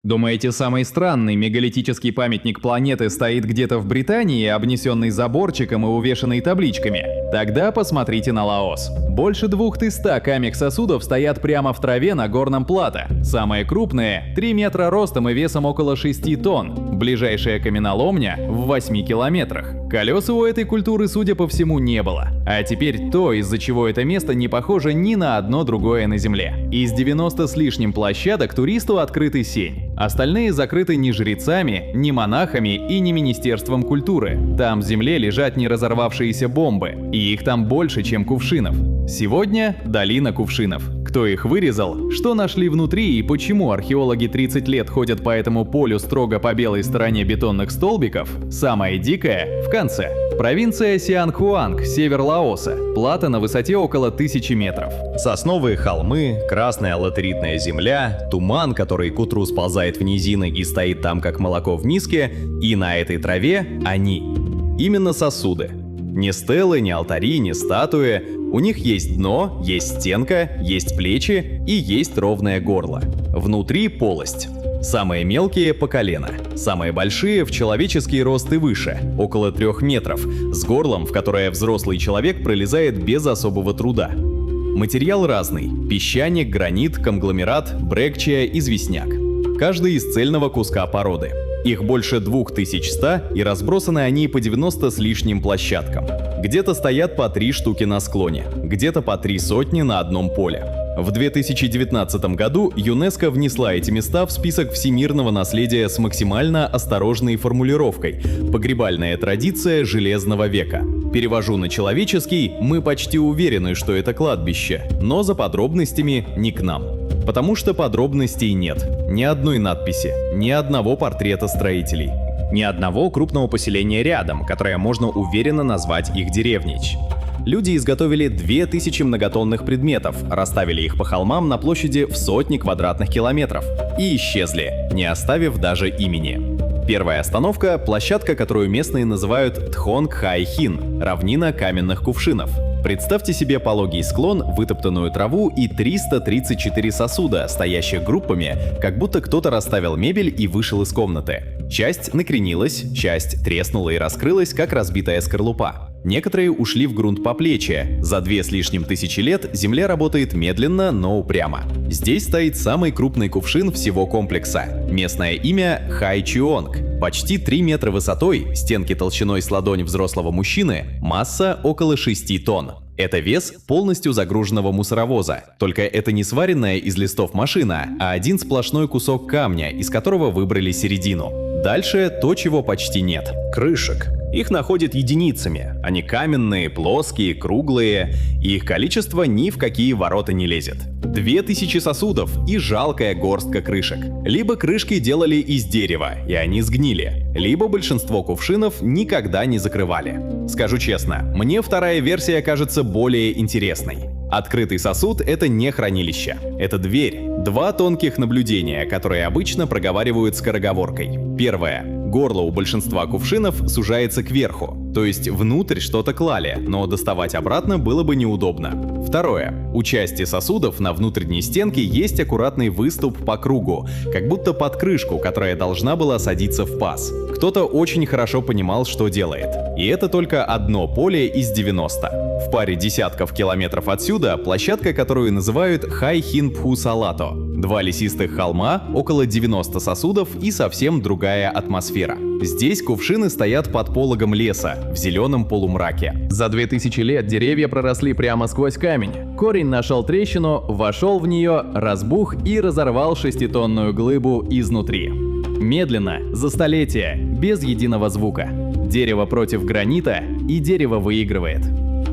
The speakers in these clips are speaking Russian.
Думаете, самый странный мегалитический памятник планеты стоит где-то в Британии, обнесенный заборчиком и увешанный табличками? Тогда посмотрите на Лаос. Больше 2100 камек-сосудов стоят прямо в траве на горном плато. Самые крупные — 3 метра ростом и весом около 6 тонн. Ближайшая каменоломня — в 8 километрах. Колес у этой культуры, судя по всему, не было. А теперь то, из-за чего это место не похоже ни на одно другое на Земле. Из 90 с лишним площадок туристу открыты 7. Остальные закрыты ни жрецами, ни монахами и ни Министерством культуры. Там в земле лежат не разорвавшиеся бомбы, и их там больше, чем кувшинов. Сегодня долина кувшинов. Кто их вырезал, что нашли внутри и почему археологи 30 лет ходят по этому полю строго по белой стороне бетонных столбиков, самое дикое в конце. Провинция Сианхуанг, север Лаоса. Плато на высоте около 1000 метров. Сосновые холмы, красная латеритная земля, туман, который к утру сползает в низины и стоит там как молоко в миске, и на этой траве они. Именно сосуды. Ни стелы, ни алтари, ни статуи. У них есть дно, есть стенка, есть плечи и есть ровное горло. Внутри полость. Самые мелкие по колено, самые большие в человеческий рост и выше, около 3 метров, с горлом, в которое взрослый человек пролезает без особого труда. Материал разный – песчаник, гранит, конгломерат, брекчия, известняк. Каждый из цельного куска породы. Их больше 2100, и разбросаны они по 90 с лишним площадкам. Где-то стоят по 3 штуки на склоне, где-то по 3 сотни на одном поле. В 2019 году ЮНЕСКО внесла эти места в список всемирного наследия с максимально осторожной формулировкой «Погребальная традиция Железного века». Перевожу на человеческий: мы почти уверены, что это кладбище, но за подробностями не к нам. Потому что подробностей нет. Ни одной надписи, ни одного портрета строителей. Ни одного крупного поселения рядом, которое можно уверенно назвать их деревней. Люди изготовили 2000 многотонных предметов, расставили их по холмам на площади в сотни квадратных километров и исчезли, не оставив даже имени. Первая остановка – площадка, которую местные называют Тхонг Хай Хин – равнина каменных кувшинов. Представьте себе пологий склон, вытоптанную траву и 334 сосуда, стоящих группами, как будто кто-то расставил мебель и вышел из комнаты. Часть накренилась, часть треснула и раскрылась, как разбитая скорлупа. Некоторые ушли в грунт по плечи. За 2 с лишним тысячи лет земля работает медленно, но упрямо. Здесь стоит самый крупный кувшин всего комплекса. Местное имя — Хай Чионг. Почти 3 метра высотой, стенки толщиной с ладонь взрослого мужчины, масса около 6 тонн. Это вес полностью загруженного мусоровоза. Только это не сваренная из листов машина, а один сплошной кусок камня, из которого выбрали середину. Дальше то, чего почти нет. Крышек. Их находят единицами. Они каменные, плоские, круглые, и их количество ни в какие ворота не лезет. 2000 сосудов и жалкая горстка крышек. Либо крышки делали из дерева, и они сгнили, либо большинство кувшинов никогда не закрывали. Скажу честно, мне вторая версия кажется более интересной. Открытый сосуд — это не хранилище. Это дверь. 2 тонких наблюдения, которые обычно проговаривают скороговоркой. Первое. Горло у большинства кувшинов сужается кверху, то есть внутрь что-то клали, но доставать обратно было бы неудобно. Второе. У части сосудов на внутренней стенке есть аккуратный выступ по кругу, как будто под крышку, которая должна была садиться в паз. Кто-то очень хорошо понимал, что делает. И это только одно поле из 90. В паре десятков километров отсюда площадка, которую называют Хай Хин Пху Салато. 2 лесистых холма, около 90 сосудов и совсем другая атмосфера. Здесь кувшины стоят под пологом леса, в зеленом полумраке. За 2000 лет деревья проросли прямо сквозь камень. Корень нашел трещину, вошел в нее, разбух и разорвал 6-тонную глыбу изнутри. Медленно, за столетия, без единого звука. Дерево против гранита, и дерево выигрывает.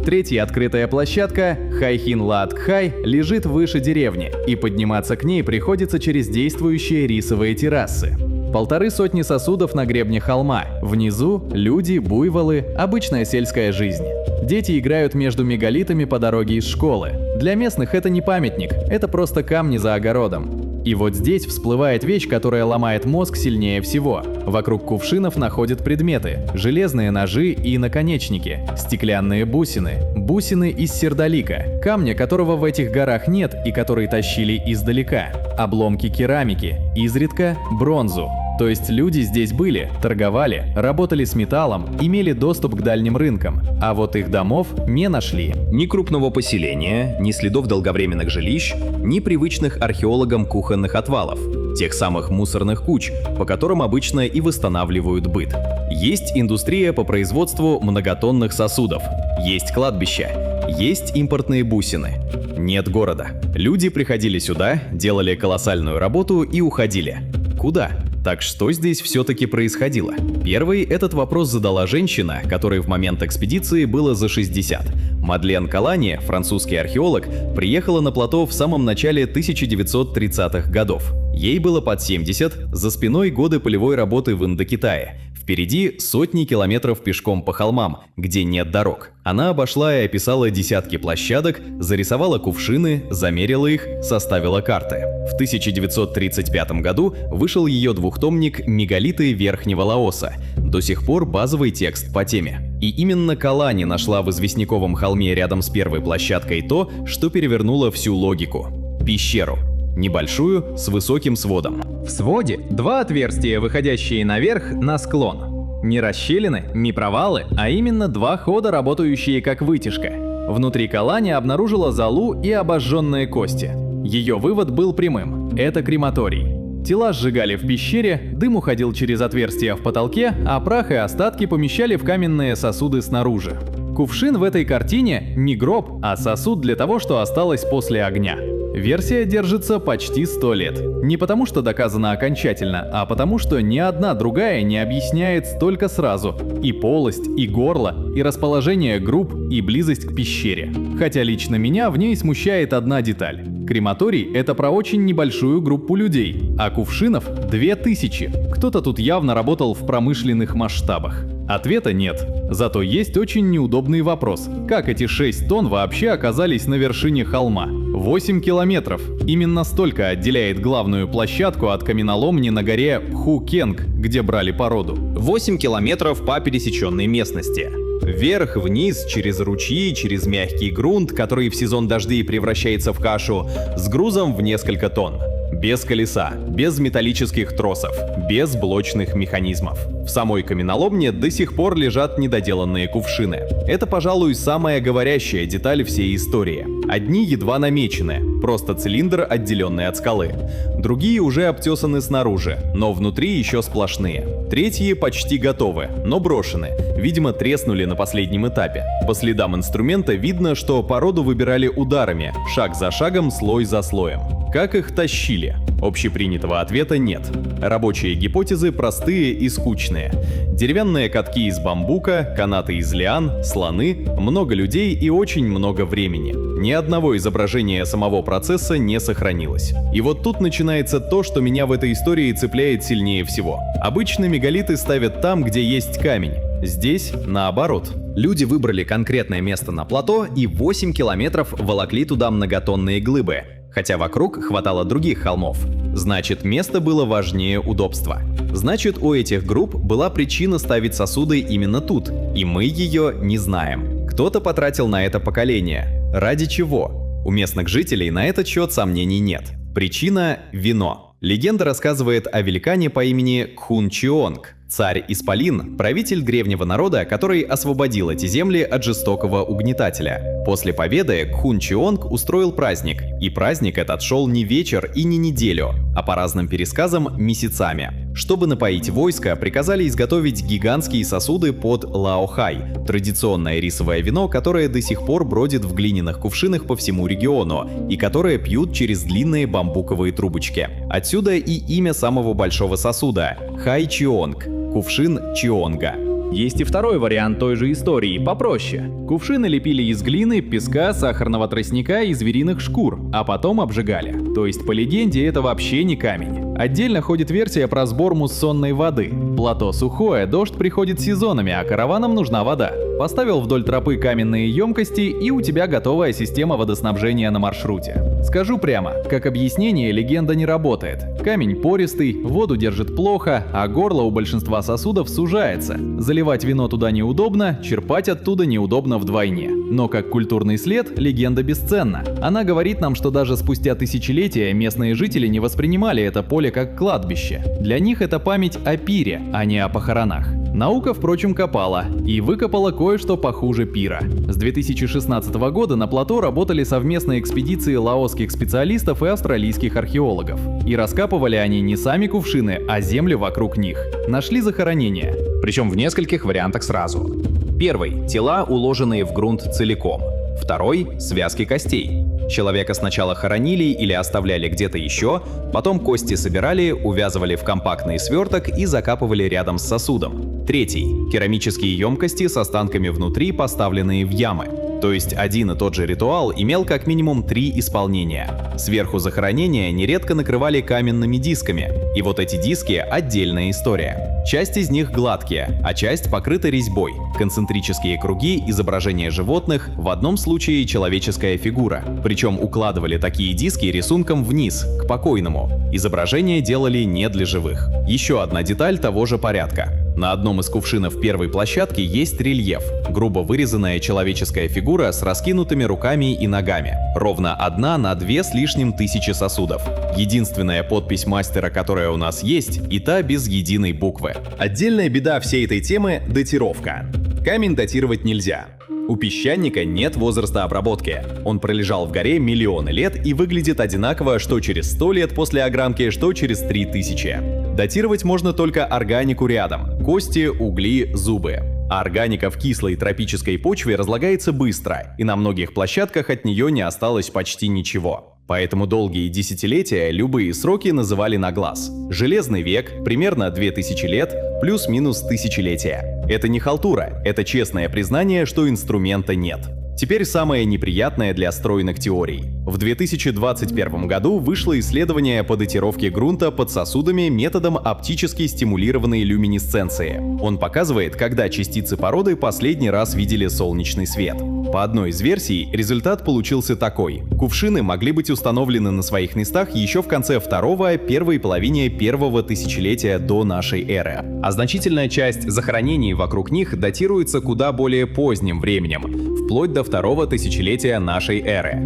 Третья открытая площадка, Хайхин Лаатхай, лежит выше деревни, и подниматься к ней приходится через действующие рисовые террасы. 150 сосудов на гребне холма. Внизу люди, буйволы, обычная сельская жизнь. Дети играют между мегалитами по дороге из школы. Для местных это не памятник, это просто камни за огородом. И вот здесь всплывает вещь, которая ломает мозг сильнее всего. Вокруг кувшинов находят предметы: железные ножи и наконечники, стеклянные бусины, бусины из сердолика, камня, которого в этих горах нет и который тащили издалека, обломки керамики, изредка бронзу. То есть люди здесь были, торговали, работали с металлом, имели доступ к дальним рынкам, а вот их домов не нашли. Ни крупного поселения, ни следов долговременных жилищ, ни привычных археологам кухонных отвалов, тех самых мусорных куч, по которым обычно и восстанавливают быт. Есть индустрия по производству многотонных сосудов, есть кладбища, есть импортные бусины. Нет города. Люди приходили сюда, делали колоссальную работу и уходили. Куда? Так что здесь все-таки происходило? Первый этот вопрос задала женщина, которой в момент экспедиции было за 60. Мадлен Калани, французский археолог, приехала на плато в самом начале 1930-х годов. Ей было под 70, за спиной годы полевой работы в Индокитае. Впереди сотни километров пешком по холмам, где нет дорог. Она обошла и описала десятки площадок, зарисовала кувшины, замерила их, составила карты. В 1935 году вышел ее двухтомник «Мегалиты Верхнего Лаоса», до сих пор базовый текст по теме. И именно Калани нашла в известняковом холме рядом с первой площадкой то, что перевернуло всю логику – пещеру. Небольшую, с высоким сводом. В своде два отверстия, выходящие наверх на склон. Не расщелины, не провалы, а именно два хода, работающие как вытяжка. Внутри Калани обнаружила золу и обожженные кости. Ее вывод был прямым – это крематорий. Тела сжигали в пещере, дым уходил через отверстия в потолке, а прах и остатки помещали в каменные сосуды снаружи. Кувшин в этой картине не гроб, а сосуд для того, что осталось после огня. Версия держится почти 100 лет. Не потому, что доказано окончательно, а потому, что ни одна другая не объясняет столько сразу. И полость, и горло, и расположение групп, и близость к пещере. Хотя лично меня в ней смущает одна деталь. Крематорий — это про очень небольшую группу людей, а кувшинов 2000. Кто-то тут явно работал в промышленных масштабах. Ответа нет. Зато есть очень неудобный вопрос. Как эти 6 тонн вообще оказались на вершине холма? 8 километров. Именно столько отделяет главную площадку от каменоломни на горе Пхукенг, где брали породу. 8 километров по пересеченной местности. Вверх, вниз, через ручьи, через мягкий грунт, который в сезон дождей превращается в кашу, с грузом в несколько тонн. Без колеса, без металлических тросов, без блочных механизмов. В самой каменоломне до сих пор лежат недоделанные кувшины. Это, пожалуй, самая говорящая деталь всей истории. Одни едва намечены, просто цилиндр, отделенный от скалы. Другие уже обтесаны снаружи, но внутри еще сплошные. Третьи почти готовы, но брошены. Видимо, треснули на последнем этапе. По следам инструмента видно, что породу выбирали ударами, шаг за шагом, слой за слоем. Как их тащили? Общепринятого ответа нет. Рабочие гипотезы простые и скучные. Деревянные катки из бамбука, канаты из лиан, слоны, много людей и очень много времени. Ни одного изображения самого процесса не сохранилось. И вот тут начинается то, что меня в этой истории цепляет сильнее всего. Обычно мегалиты ставят там, где есть камень. Здесь наоборот. Люди выбрали конкретное место на плато и 8 километров волокли туда многотонные глыбы. Хотя вокруг хватало других холмов. Значит, место было важнее удобства. Значит, у этих групп была причина ставить сосуды именно тут, и мы ее не знаем. Кто-то потратил на это поколение. Ради чего? У местных жителей на этот счет сомнений нет. Причина – вино. Легенда рассказывает о великане по имени Кхун-Чионг, царь-исполин, правитель древнего народа, который освободил эти земли от жестокого угнетателя. После победы Кхун-Чионг устроил праздник, и праздник этот шел не вечер и не неделю, а по разным пересказам месяцами. Чтобы напоить войско, приказали изготовить гигантские сосуды под лаохай, традиционное рисовое вино, которое до сих пор бродит в глиняных кувшинах по всему региону и которое пьют через длинные бамбуковые трубочки. Отсюда и имя самого большого сосуда – Хай-Чионг, кувшин Чионга. Есть и второй вариант той же истории, попроще. Кувшины лепили из глины, песка, сахарного тростника и звериных шкур, а потом обжигали. То есть, по легенде, это вообще не камень. Отдельно ходит версия про сбор муссонной воды. Плато сухое, дождь приходит сезонами, а караванам нужна вода. Поставил вдоль тропы каменные емкости, и у тебя готовая система водоснабжения на маршруте. Скажу прямо, как объяснение легенда не работает. Камень пористый, воду держит плохо, а горло у большинства сосудов сужается. Заливать вино туда неудобно, черпать оттуда неудобно вдвойне. Но как культурный след, легенда бесценна. Она говорит нам, что даже спустя тысячелетия местные жители не воспринимали это поле как кладбище. Для них это память о пире, а не о похоронах. Наука, впрочем, копала и выкопала кое-что похуже пира. С 2016 года на плато работали совместные экспедиции лаосских специалистов и австралийских археологов. И раскапывали они не сами кувшины, а землю вокруг них. Нашли захоронения. Причем в нескольких вариантах сразу. Первый – тела, уложенные в грунт целиком. Второй – связки костей. Человека сначала хоронили или оставляли где-то еще, потом кости собирали, увязывали в компактный сверток и закапывали рядом с сосудом. Третий – керамические емкости с останками внутри, поставленные в ямы. То есть один и тот же ритуал имел как минимум 3 исполнения. Сверху захоронения нередко накрывали каменными дисками, и вот эти диски — отдельная история. Часть из них гладкие, а часть покрыта резьбой. Концентрические круги, изображения животных, в одном случае человеческая фигура. Причем укладывали такие диски рисунком вниз, к покойному. Изображения делали не для живых. Еще одна деталь того же порядка. На одном из кувшинов первой площадки есть рельеф — грубо вырезанная человеческая фигура с раскинутыми руками и ногами. Ровно 1 на 2 с лишним тысячи сосудов. Единственная подпись мастера, которая у нас есть, и та без единой буквы. Отдельная беда всей этой темы — датировка. Камень датировать нельзя. У песчаника нет возраста обработки. Он пролежал в горе миллионы лет и выглядит одинаково что через 100 лет после огранки, что через 3000. Датировать можно только органику рядом — кости, угли, зубы. А органика в кислой тропической почве разлагается быстро, и на многих площадках от нее не осталось почти ничего. Поэтому долгие десятилетия любые сроки называли на глаз. Железный век, примерно 2000 лет, плюс-минус тысячелетие. Это не халтура, это честное признание, что инструмента нет. Теперь самое неприятное для стройных теорий. В 2021 году вышло исследование по датировке грунта под сосудами методом оптически стимулированной люминесценции. Он показывает, когда частицы породы последний раз видели солнечный свет. По одной из версий, результат получился такой. Кувшины могли быть установлены на своих местах еще в конце первой половине первого тысячелетия до нашей эры. А значительная часть захоронений вокруг них датируется куда более поздним временем, вплоть до 2-го тысячелетия нашей эры.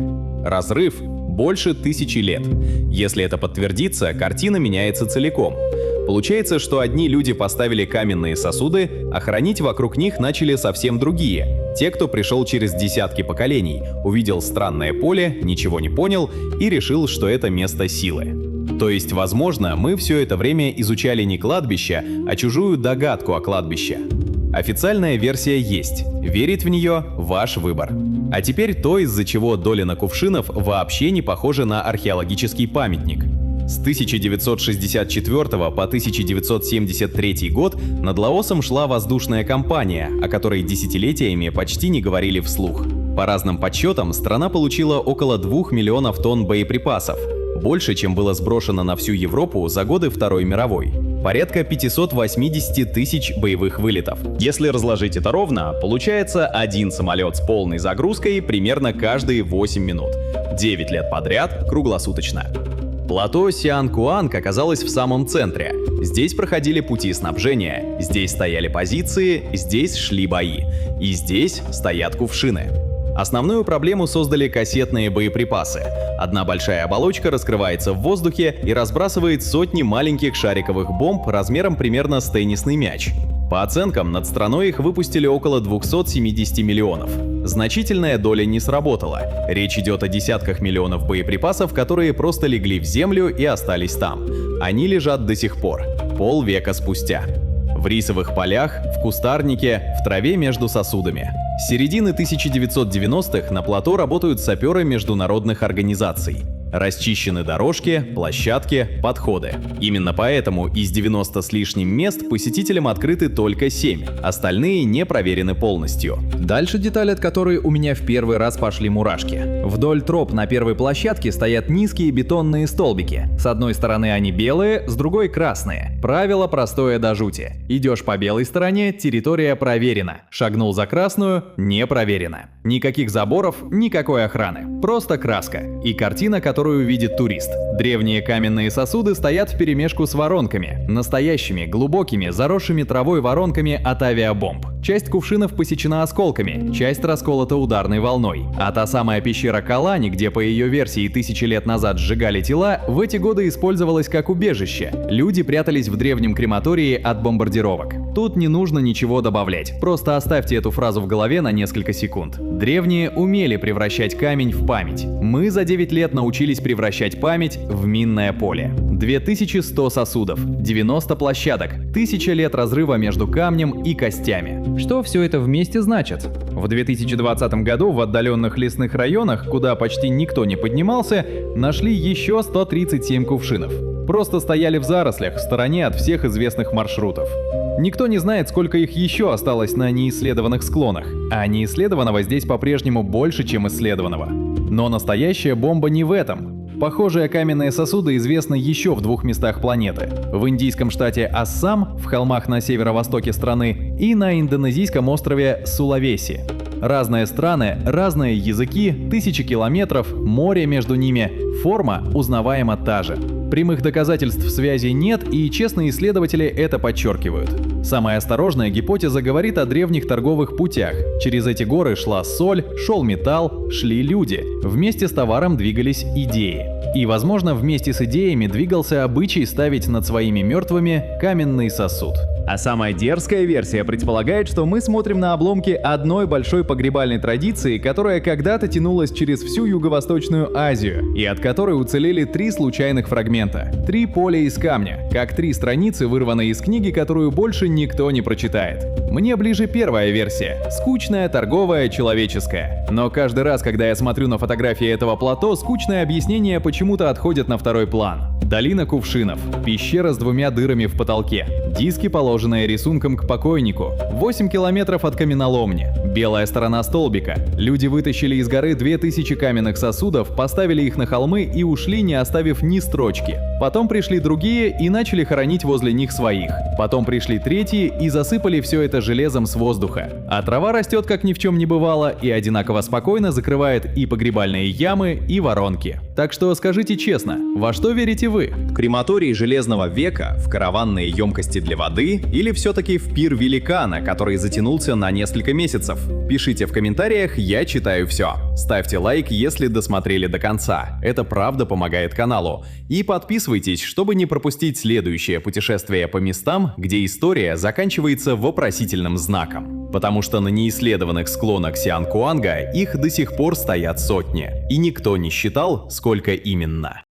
Разрыв больше 1000 лет. Если это подтвердится, картина меняется целиком. Получается, что одни люди поставили каменные сосуды, а хоронить вокруг них начали совсем другие. Те, кто пришел через десятки поколений, увидел странное поле, ничего не понял и решил, что это место силы. То есть, возможно, мы все это время изучали не кладбище, а чужую догадку о кладбище. Официальная версия есть. Верить в нее — ваш выбор. А теперь то, из-за чего долина кувшинов вообще не похожа на археологический памятник. С 1964 по 1973 год над Лаосом шла воздушная кампания, о которой десятилетиями почти не говорили вслух. По разным подсчетам, страна получила около 2 миллионов тонн боеприпасов, больше, чем было сброшено на всю Европу за годы Второй мировой. Порядка 580 тысяч боевых вылетов. Если разложить это ровно, получается один самолет с полной загрузкой примерно каждые 8 минут. 9 лет подряд, круглосуточно. Плато Сиан-Куанг оказалось в самом центре. Здесь проходили пути снабжения, здесь стояли позиции, здесь шли бои. И здесь стоят кувшины. Основную проблему создали кассетные боеприпасы. Одна большая оболочка раскрывается в воздухе и разбрасывает сотни маленьких шариковых бомб размером примерно с теннисный мяч. По оценкам, над страной их выпустили около 270 миллионов. Значительная доля не сработала. Речь идет о десятках миллионов боеприпасов, которые просто легли в землю и остались там. Они лежат до сих пор, полвека спустя. В рисовых полях, в кустарнике, в траве между сосудами. С середины 1990-х на плато работают саперы международных организаций. Расчищены дорожки, площадки, подходы. Именно поэтому из 90 с лишним мест посетителям открыты только 7, остальные не проверены полностью. Дальше деталь, от которой у меня в первый раз пошли мурашки. Вдоль троп на первой площадке стоят низкие бетонные столбики. С одной стороны они белые, с другой красные. Правило простое до жути. Идешь по белой стороне, территория проверена. Шагнул за красную — не проверено. Никаких заборов, никакой охраны. Просто краска. И картина, которую видит турист. Древние каменные сосуды стоят вперемешку с воронками. Настоящими, глубокими, заросшими травой воронками от авиабомб. Часть кувшинов посечена осколками, часть расколота ударной волной. А та самая пещера Калани, где по ее версии 1000 лет назад сжигали тела, в эти годы использовалась как убежище. Люди прятались в древнем крематории от бомбардировок. Тут не нужно ничего добавлять, просто оставьте эту фразу в голове на несколько секунд. Древние умели превращать камень в память. Мы за 9 лет научились превращать память в минное поле. 2100 сосудов, 90 площадок, 1000 лет разрыва между камнем и костями. Что все это вместе значит? В 2020 году в отдаленных лесных районах, куда почти никто не поднимался, нашли еще 137 кувшинов. Просто стояли в зарослях, в стороне от всех известных маршрутов. Никто не знает, сколько их еще осталось на неисследованных склонах, а неисследованного здесь по-прежнему больше, чем исследованного. Но настоящая бомба не в этом. Похожие каменные сосуды известны еще в 2 местах планеты. В индийском штате Ассам, в холмах на северо-востоке страны, и на индонезийском острове Сулавеси. Разные страны, разные языки, 1000 километров, море между ними, форма узнаваема та же. Прямых доказательств связи нет, и честные исследователи это подчеркивают. Самая осторожная гипотеза говорит о древних торговых путях. Через эти горы шла соль, шел металл, шли люди. Вместе с товаром двигались идеи. И, возможно, вместе с идеями двигался обычай ставить над своими мертвыми каменный сосуд. А самая дерзкая версия предполагает, что мы смотрим на обломки одной большой погребальной традиции, которая когда-то тянулась через всю Юго-Восточную Азию, и от которой уцелели 3 случайных фрагмента. 3 поля из камня, как 3 страницы, вырванные из книги, которую больше никто не прочитает. Мне ближе первая версия. Скучная, торговая, человеческая. Но каждый раз, когда я смотрю на фотографии этого плато, скучные объяснения почему-то отходят на второй план. Долина кувшинов, пещера с 2 дырами в потолке, диски, положенные рисунком к покойнику, 8 километров от каменоломни, белая сторона столбика. Люди вытащили из горы 2000 каменных сосудов, поставили их на холмы и ушли, не оставив ни строчки. Потом пришли другие и начали хоронить возле них своих. Потом пришли третьи и засыпали все это железом с воздуха. А трава растет, как ни в чем не бывало, и одинаково спокойно закрывает и погребальные ямы, и воронки. Так что скажите честно, во что верите вы? Крематорий Железного века, в караванные емкости для воды или все-таки в пир великана, который затянулся на несколько месяцев? Пишите в комментариях, я читаю все. Ставьте лайк, если досмотрели до конца. Это правда помогает каналу. И подписывайтесь, чтобы не пропустить следующее путешествие по местам, где история заканчивается вопросительным знаком. Потому что на неисследованных склонах Сианкуанга их до сих пор стоят сотни. И никто не считал, сколько именно.